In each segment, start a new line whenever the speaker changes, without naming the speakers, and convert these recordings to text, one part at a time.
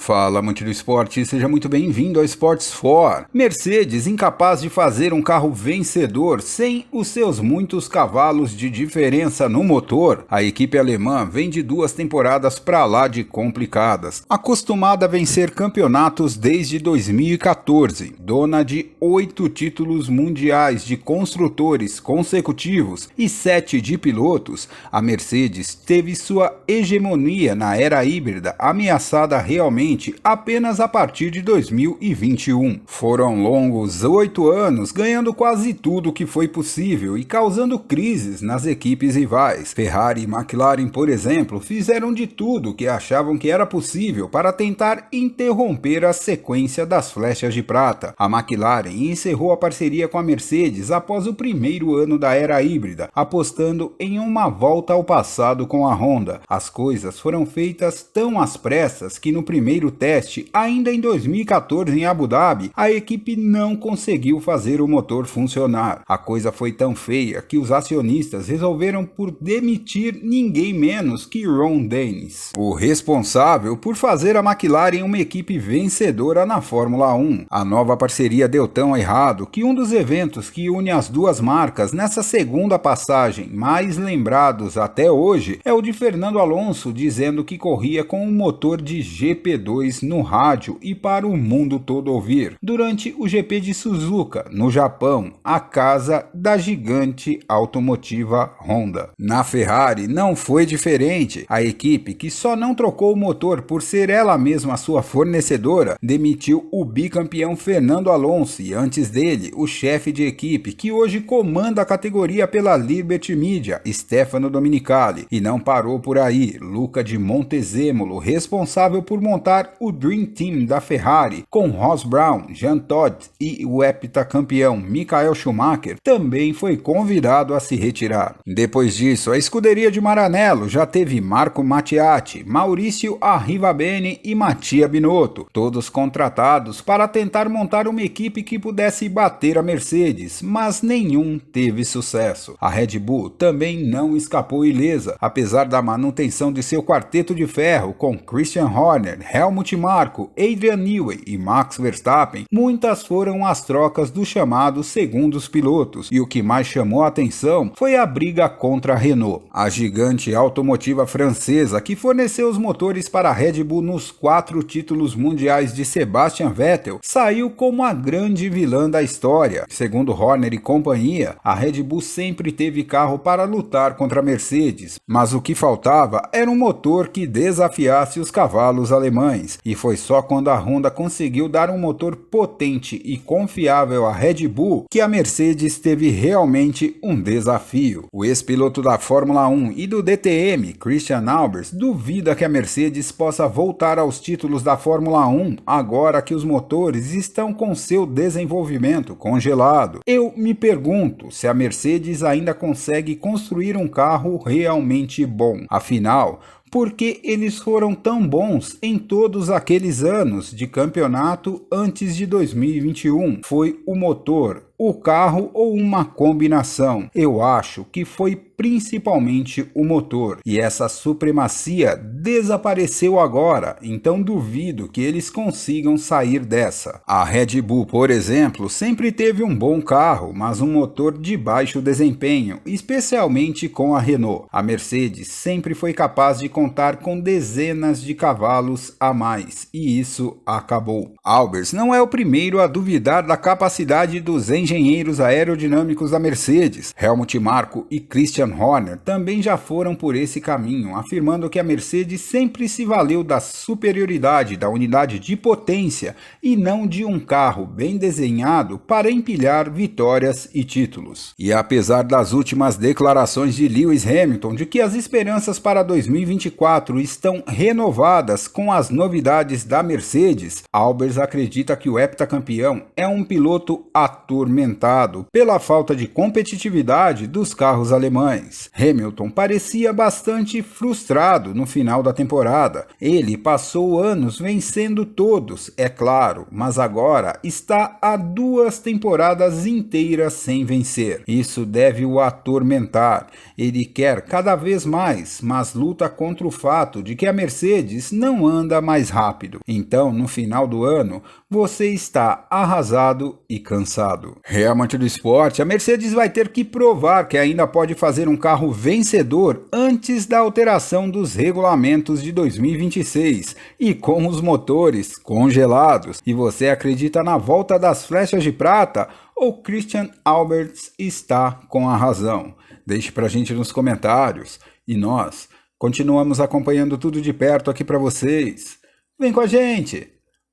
Fala, amante do esporte, seja muito bem-vindo ao Sports For. Mercedes incapaz de fazer um carro vencedor sem os seus muitos cavalos de diferença no motor. A equipe alemã vem de 2 temporadas pra lá de complicadas. Acostumada a vencer campeonatos desde 2014, dona de 8 títulos mundiais de construtores consecutivos e 7 de pilotos, a Mercedes teve sua hegemonia na era híbrida ameaçada realmente apenas a partir de 2021. Foram longos 8 anos ganhando quase tudo que foi possível e causando crises nas equipes rivais. Ferrari e McLaren, por exemplo, fizeram de tudo que achavam que era possível para tentar interromper a sequência das flechas de prata. A McLaren encerrou a parceria com a Mercedes após o primeiro ano da era híbrida, apostando em uma volta ao passado com a Honda. As coisas foram feitas tão às pressas que no primeiro teste, ainda em 2014 em Abu Dhabi, a equipe não conseguiu fazer o motor funcionar. A coisa foi tão feia que os acionistas resolveram por demitir ninguém menos que Ron Dennis, o responsável por fazer a McLaren uma equipe vencedora na Fórmula 1. A nova parceria deu tão errado que um dos eventos que une as duas marcas nessa segunda passagem mais lembrados até hoje é o de Fernando Alonso dizendo que corria com um motor de GP2 no rádio e para o mundo todo ouvir, durante o GP de Suzuka, no Japão, a casa da gigante automotiva Honda. Na Ferrari não foi diferente. A equipe, que só não trocou o motor por ser ela mesma sua fornecedora, demitiu o bicampeão Fernando Alonso e antes dele, o chefe de equipe, que hoje comanda a categoria pela Liberty Media, Stefano Domenicali. E não parou por aí. Luca de Montezemolo, responsável por montar o Dream Team da Ferrari, com Ross Brown, Jean Todt e o heptacampeão Michael Schumacher, também foi convidado a se retirar. Depois disso, a escuderia de Maranello já teve Marco Mattiatti, Maurício Arrivabene e Mattia Binotto, todos contratados para tentar montar uma equipe que pudesse bater a Mercedes, mas nenhum teve sucesso. A Red Bull também não escapou ilesa, apesar da manutenção de seu quarteto de ferro com Christian Horner, Helmut Marko, Adrian Newey e Max Verstappen. Muitas foram as trocas dos chamados segundos pilotos, e o que mais chamou a atenção foi a briga contra a Renault, a gigante automotiva francesa que forneceu os motores para a Red Bull nos 4 títulos mundiais de Sebastian Vettel, saiu como a grande vilã da história. Segundo Horner e companhia, a Red Bull sempre teve carro para lutar contra a Mercedes, mas o que faltava era um motor que desafiasse os cavalos alemães. E foi só quando a Honda conseguiu dar um motor potente e confiável à Red Bull que a Mercedes teve realmente um desafio. O ex-piloto da Fórmula 1 e do DTM, Christian Albers, duvida que a Mercedes possa voltar aos títulos da Fórmula 1 agora que os motores estão com seu desenvolvimento congelado. Eu me pergunto se a Mercedes ainda consegue construir um carro realmente bom. Afinal, porque eles foram tão bons em todos aqueles anos de campeonato antes de 2021? Foi o motor, o carro ou uma combinação? Eu acho que foi principalmente o motor, e essa supremacia desapareceu agora, então duvido que eles consigam sair dessa. A Red Bull, por exemplo, sempre teve um bom carro, mas um motor de baixo desempenho, especialmente com a Renault. A Mercedes sempre foi capaz de contar com dezenas de cavalos a mais, e isso acabou. Albers não é o primeiro a duvidar da capacidade dos engenheiros aerodinâmicos da Mercedes. Helmut Marko e Christian Horner também já foram por esse caminho, afirmando que a Mercedes sempre se valeu da superioridade da unidade de potência e não de um carro bem desenhado para empilhar vitórias e títulos. E apesar das últimas declarações de Lewis Hamilton de que as esperanças para 2024 estão renovadas com as novidades da Mercedes, Albers acredita que o heptacampeão é um piloto atormentado atormentado pela falta de competitividade dos carros alemães. Hamilton parecia bastante frustrado no final da temporada. Ele passou anos vencendo todos, é claro, mas agora está há 2 temporadas inteiras sem vencer. Isso deve o atormentar. Ele quer cada vez mais, mas luta contra o fato de que a Mercedes não anda mais rápido. Então, no final do ano, você está arrasado e cansado. Amante do esporte, a Mercedes vai ter que provar que ainda pode fazer um carro vencedor antes da alteração dos regulamentos de 2026 e com os motores congelados. E você acredita na volta das flechas de prata ou Christian Alberts está com a razão? Deixe pra gente nos comentários. E nós continuamos acompanhando tudo de perto aqui para vocês. Vem com a gente!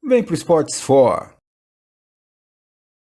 Vem pro Sports 4!